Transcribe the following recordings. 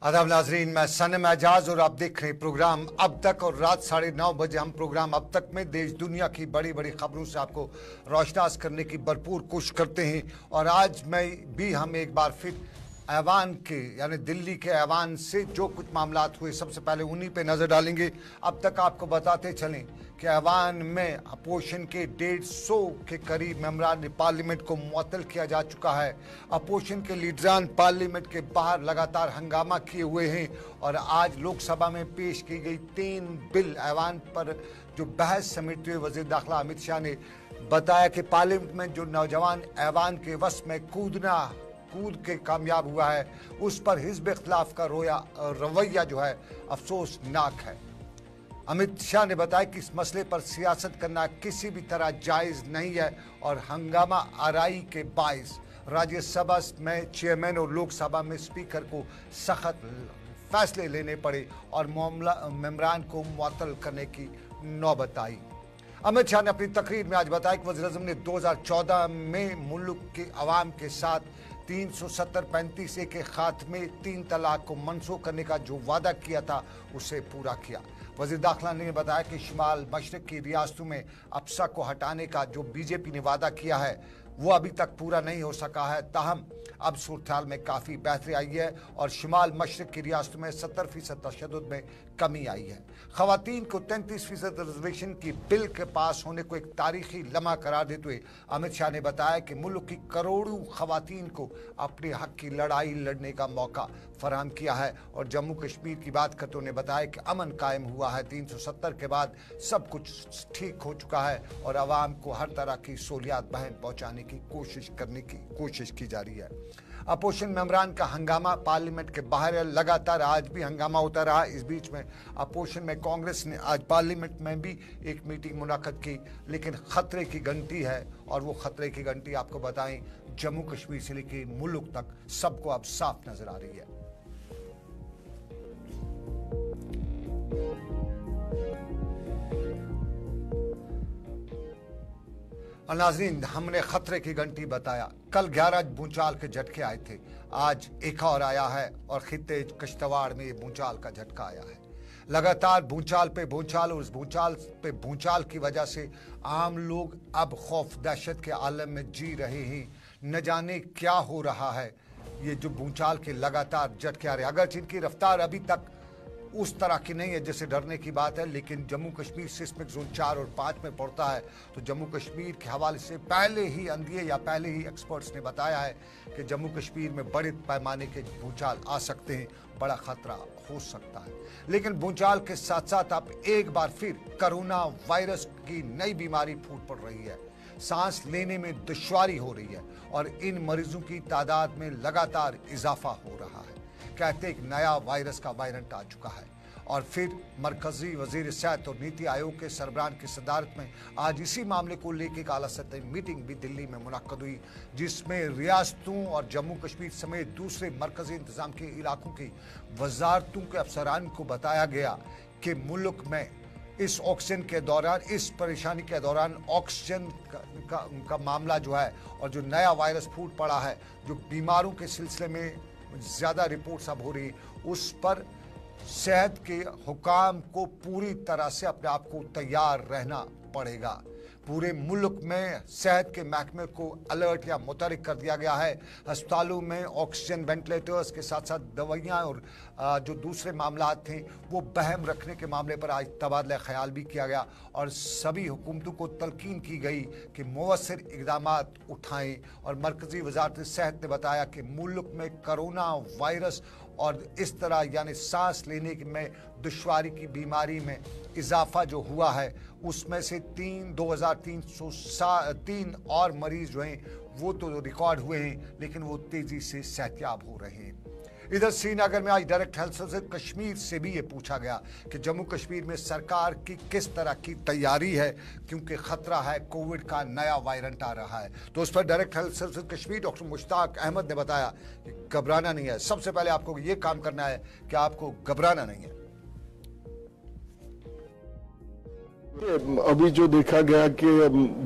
आदाब नाजरीन, मैं सनम एजाज और आप देख रहे हैं प्रोग्राम अब तक। और रात 9:30 बजे हम प्रोग्राम अब तक में देश दुनिया की बड़ी बड़ी खबरों से आपको रोशनास करने की भरपूर कोशिश करते हैं। और आज हम एक बार फिर ऐवान के यानी दिल्ली के ऐवान से जो कुछ मामलात हुए सबसे पहले उन्हीं पे नज़र डालेंगे। अब तक आपको बताते चलें कि ऐवान में अपोजिशन के 150 के करीब मेंबरान पार्लियामेंट को मुअत्तल किया जा चुका है। अपोजिशन के लीडरान पार्लियामेंट के बाहर लगातार हंगामा किए हुए हैं और आज लोकसभा में पेश की गई 3 बिल ऐवान पर जो बहस समेटते हुए वज़ीर दाखिला अमित शाह ने बताया कि पार्लियामेंट में जो नौजवान ऐवान के वश में कूद के कामयाब हुआ है उस पर हिज़्ब इख्तिलाफ का रवैया जो है अफसोसनाक है। अमित शाह ने बताया कि इस मसले पर सियासत करना किसी भी तरह जायज़ नहीं है और हंगामा आराई के बायस राज्यसभा में चेयरमैन और लोकसभा में स्पीकर को सख्त फैसले लेने पड़े और मेंबरान को मुअत्तल करने की नौबत आई। अमित शाह ने अपनी तकरीर में आज बताया कि वज़ीर-ए-आज़म ने 2014 में मुल्क के अवाम के साथ 370-35 के खात्मे 3 तलाक को मनसूख करने का जो वादा किया था उसे पूरा किया। वज़ीर दाखिला ने बताया कि शुमाल मशरक़ की रियासतों में अफसा को हटाने का जो बीजेपी ने वादा किया है वो अभी तक पूरा नहीं हो सका है। ताहम अब सूरत में काफ़ी बेहतरी आई है और शुमाल मशरक़ की रियासतों में 70% तशद्दुद में कमी आई है। ख़वातीन को 33% रिजर्वेशन की बिल के पास होने को एक तारीखी लम्हा करार देते हुए अमित शाह ने बताया कि मुल्क की करोड़ों ख़वातीन को अपने हक़ की लड़ाई लड़ने का मौका फराहम किया है। और जम्मू कश्मीर की बात करते उन्होंने बताया कि अमन कायम हुआ है, 370 के बाद सब कुछ ठीक हो चुका है और आवाम को हर तरह की सहूलियात बहन पहुँचाने की कोशिश की जा रही है। अपोजिशन मेंबरान का हंगामा पार्लियामेंट के बाहर लगातार आज भी हंगामा होता रहा। इस बीच में अपोजिशन में कांग्रेस ने आज पार्लियामेंट में भी एक मीटिंग मुनाक़द की, लेकिन खतरे की घंटी है और वो खतरे की घंटी आपको बताएं जम्मू कश्मीर से लेकर मुल्क तक सबको अब साफ नजर आ रही है। और नाज़रीन, हमने खतरे की घंटी बताया। कल 11 भूचाल के झटके आए थे, आज एक और आया है और खित्ते कश्तवाड़ में भूचाल का झटका आया है। लगातार भूचाल पे भूचाल और उस भूचाल पे भूचाल की वजह से आम लोग अब खौफ दहशत के आलम में जी रहे हैं। न जाने क्या हो रहा है। ये जो भूचाल के लगातार झटके आ रहे, अगर जिनकी रफ्तार अभी तक उस तरह की नहीं है जैसे डरने की बात है, लेकिन जम्मू कश्मीर सिस्मिक जोन 4 और 5 में पड़ता है तो जम्मू कश्मीर के हवाले से पहले ही एक्सपर्ट्स ने बताया है कि जम्मू कश्मीर में बड़े पैमाने के भूचाल आ सकते हैं, बड़ा खतरा हो सकता है। लेकिन भूचाल के साथ साथ अब एक बार फिर कोरोना वायरस की नई बीमारी फूट पड़ रही है। सांस लेने में दुश्वारी हो रही है और इन मरीजों की तादाद में लगातार इजाफा हो रहा है। कहते एक नया वायरस का वायरेंट आ चुका है। और फिर मरकजी वजीर सेहत और नीति आयोग के सरबराह की सदारत में आज इसी मामले को लेकर एक आला सतही मीटिंग भी दिल्ली में मुनक्कद हुई, जिसमें रियासतों और जम्मू कश्मीर समेत दूसरे मरकजी इंतजाम के इलाकों की वजारतों के अफसरान को बताया गया कि मुल्क में इस ऑक्सीजन के दौरान, इस परेशानी के दौरान ऑक्सीजन का मामला जो है और जो नया वायरस फूट पड़ा है, जो बीमारों के सिलसिले में ज़्यादा रिपोर्ट्स अब हो रही, उस पर सेहत के हुकाम को पूरी तरह से अपने आप को तैयार रहना पड़ेगा। पूरे मुल्क में सेहत के महकमे को अलर्ट या मुतहरिक कर दिया गया है। अस्पतालों में ऑक्सीजन वेंटिलेटर्स के साथ साथ दवाइयाँ और जो दूसरे मामला थे वो बहम रखने के मामले पर आज तबादला ख्याल भी किया गया और सभी हुकूमतों को तलकीन की गई कि मौसर इक़दाम उठाएं। और मरकज़ी वज़ारत सेहत ने बताया कि मुल्क में कोरोना वायरस और इस तरह यानी सांस लेने में दुश्वारी की बीमारी में इजाफा जो हुआ है उसमें से 2303 और मरीज जो हैं वो तो रिकॉर्ड हुए हैं, लेकिन वो तेज़ी से सेहतयाब हो रहे हैं। इधर श्रीनगर में आज डायरेक्ट हेल्थ सर्विस कश्मीर से भी ये पूछा गया कि जम्मू कश्मीर में सरकार की किस तरह की तैयारी है, क्योंकि खतरा है कोविड का नया वायरेंट आ रहा है। तो उस पर direct health service Kashmir doctor Mushtaq Ahmad ने बताया कि घबराना नहीं है। सबसे पहले आपको ये काम करना है कि आपको घबराना नहीं है। अभी जो देखा गया कि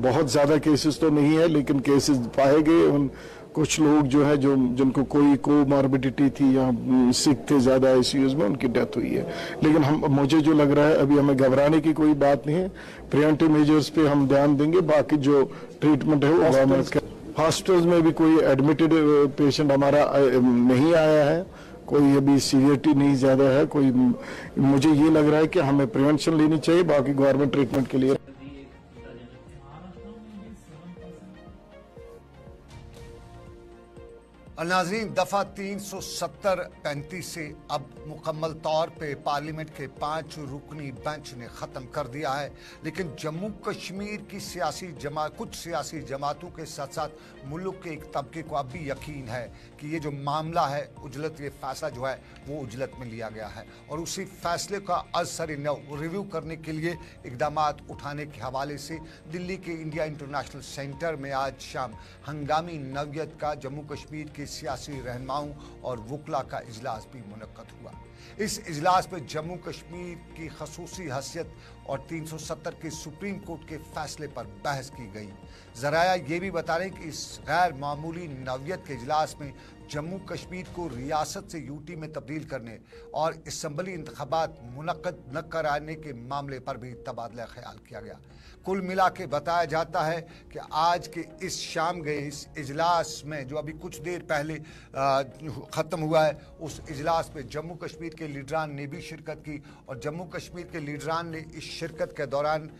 बहुत ज्यादा केसेस तो नहीं है, लेकिन केसेस पाए गए, उन कुछ लोग जो है जो जिनको कोई कोमॉर्बिडिटी थी या सिक थे ज़्यादा आईसीयूज में, उनकी डेथ हुई है। लेकिन मुझे जो लग रहा है अभी हमें घबराने की कोई बात नहीं है। प्रिवेंटिव मेजर्स पे हम ध्यान देंगे, बाकी जो ट्रीटमेंट है वो गवर्नमेंट का। हॉस्पिटल्स में भी कोई एडमिटेड पेशेंट हमारा नहीं आया है, कोई अभी सीवियरिटी नहीं ज़्यादा है कोई। मुझे ये लग रहा है कि हमें प्रिवेंशन लेनी चाहिए, बाकी गवर्नमेंट ट्रीटमेंट के लिए। नाज़रीन, दफा 370-35 से अब मुकम्मल तौर पे पार्लियामेंट के 5 रुकनी बेंच ने ख़त्म कर दिया है, लेकिन जम्मू कश्मीर की कुछ सियासी जमातों के साथ साथ मुल्क के एक तबके को अब भी यकीन है कि ये जो मामला है उजलत, ये फैसला जो है वो उजलत में लिया गया है और उसी फैसले का असर नव रिव्यू करने के लिए इकदाम उठाने के हवाले से दिल्ली के इंडिया इंटरनेशनल सेंटर में आज शाम हंगामी नौयत का जम्मू कश्मीर के सियासी रहनुमाओं और वकला का इजलास भी मुनक्कद हुआ। इस इजलास में जम्मू कश्मीर की खसूसी हैसियत और 370 के सुप्रीम कोर्ट के फैसले पर बहस की गई। जराया ये भी बता रहे हैं कि इस गैर मामूली नौयत के इजलास में जम्मू कश्मीर को रियासत से यूटी में तब्दील करने और असम्बली इंतखाबात मुनक्कद न कराने के मामले पर भी तबादला ख्याल किया गया। कुल मिला के बताया जाता है कि आज के इस शाम गए इस इजलास में जो अभी कुछ देर पहले ख़त्म हुआ है, उस इजलास में जम्मू कश्मीर के लीडरान ने भी शिरकत की और जम्मू कश्मीर के लीडरान ने इस शिरकत के दौरान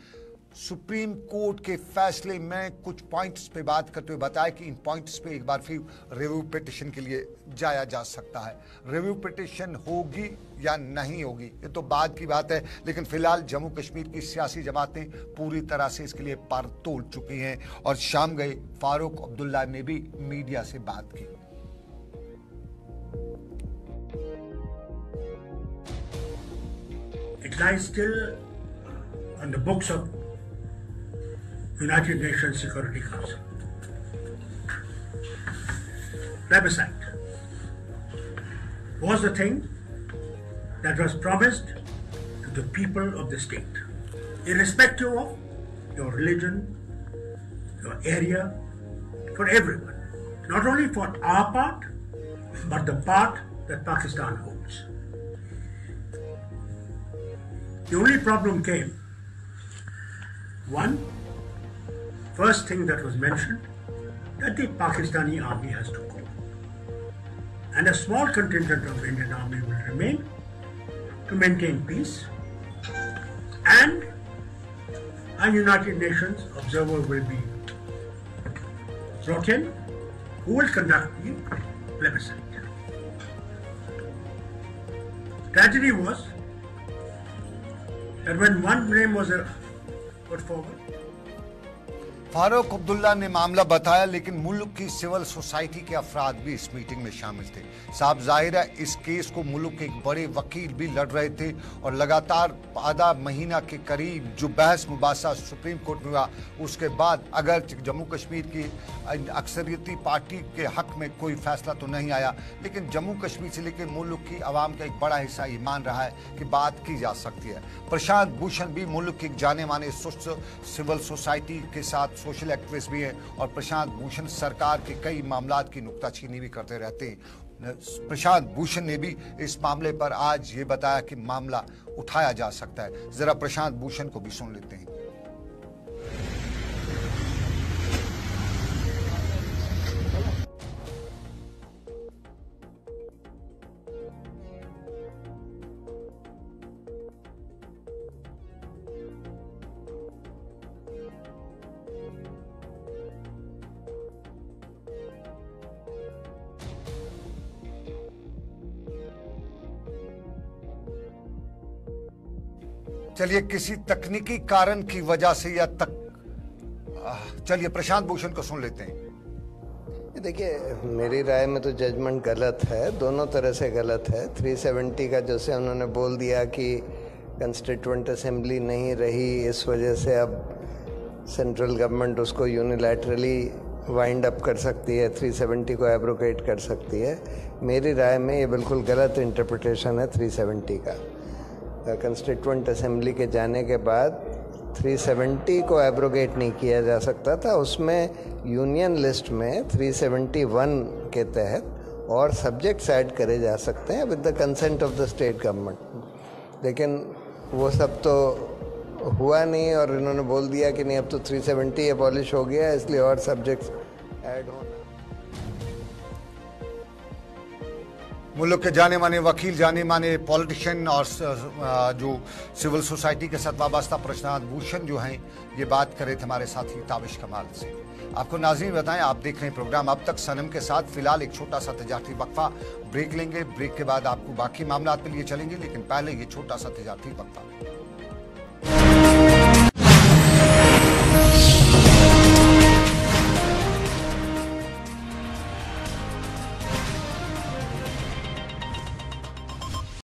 सुप्रीम कोर्ट के फैसले में कुछ पॉइंट्स पे बात करते हुए बताया कि इन पॉइंट्स पे एक बार फिर रिव्यू पिटिशन के लिए जाया जा सकता है। रिव्यू पिटिशन होगी या नहीं होगी ये तो बाद की बात है, लेकिन फिलहाल जम्मू कश्मीर की सियासी जमातें पूरी तरह से इसके लिए पर तोल चुकी हैं और शाम गए फारूक अब्दुल्ला ने भी मीडिया से बात की। It lies still on the books of United Nations Security Council. Plebiscite was the thing that was promised to the people of the state, irrespective of your religion, your area, for everyone. Not only for our part, but the part that Pakistan holds. The only problem came, first thing that was mentioned, that the Pakistani army has to go. And a small contingent of the Indian army will remain to maintain peace. And a United Nations observer will be brought in who will conduct the plebiscite. Tragedy was that when one name was put forward, Farooq Abdullah ने मामला बताया, लेकिन मुल्क की civil society के अफराद भी इस मीटिंग में शामिल थे। साहब जाहिर है इस केस को मुल्क के एक बड़े वकील भी लड़ रहे थे और लगातार आधा महीना के करीब जो बहस मुबासा सुप्रीम कोर्ट में हुआ, उसके बाद अगर जम्मू कश्मीर की अक्सरियती पार्टी के हक में कोई फैसला तो नहीं आया, लेकिन जम्मू कश्मीर से लेकर मुल्क की आवाम का एक बड़ा हिस्सा ये मान रहा है कि बात की जा सकती है। प्रशांत भूषण भी मुल्क के जाने माने सिविल सोसाइटी के साथ सोशल एक्टिविस्ट भी हैं और प्रशांत भूषण सरकार के कई मामलात की नुक्ताचीनी भी करते रहते हैं। प्रशांत भूषण ने भी इस मामले पर आज ये बताया कि मामला उठाया जा सकता है। जरा प्रशांत भूषण को भी सुन लेते हैं। चलिए किसी तकनीकी कारण की वजह से या चलिए प्रशांत भूषण को सुन लेते हैं। देखिए, मेरी राय में तो जजमेंट गलत है, दोनों तरह से गलत है। 370 का जैसे उन्होंने बोल दिया कि कंस्टिट्यूएंट असेंबली नहीं रही, इस वजह से अब सेंट्रल गवर्नमेंट उसको यूनिलैटरली वाइंड अप कर सकती है, 370 को एब्रोगेट कर सकती है। मेरी राय में ये बिल्कुल गलत इंटरप्रिटेशन है 370 का। कंस्टिट्यूएंट असेंबली के जाने के बाद 370 को एब्रोगेट नहीं किया जा सकता था। उसमें यूनियन लिस्ट में 371 के तहत और सब्जेक्ट्स ऐड करे जा सकते हैं with the consent of the state government, लेकिन वो सब तो हुआ नहीं और इन्होंने बोल दिया कि नहीं अब तो 370 एबॉलिश हो गया इसलिए और सब्जेक्ट्स ऐड होना। मुल्क के जाने माने वकील, जाने माने पॉलिटिशियन और जो सिविल सोसाइटी के साथ वाबस्ता प्रशांत भूषण जो हैं, ये बात कर रहे थे हमारे साथी ताबिश कमाल से। आपको नाज़रीन बताएं, आप देख रहे हैं प्रोग्राम अब तक सनम के साथ। फिलहाल एक छोटा सा तजारती वक्फा, ब्रेक लेंगे। ब्रेक के बाद आपको बाकी मामला पे लिए चलेंगे, लेकिन पहले ये छोटा सा तजारती वक्फा।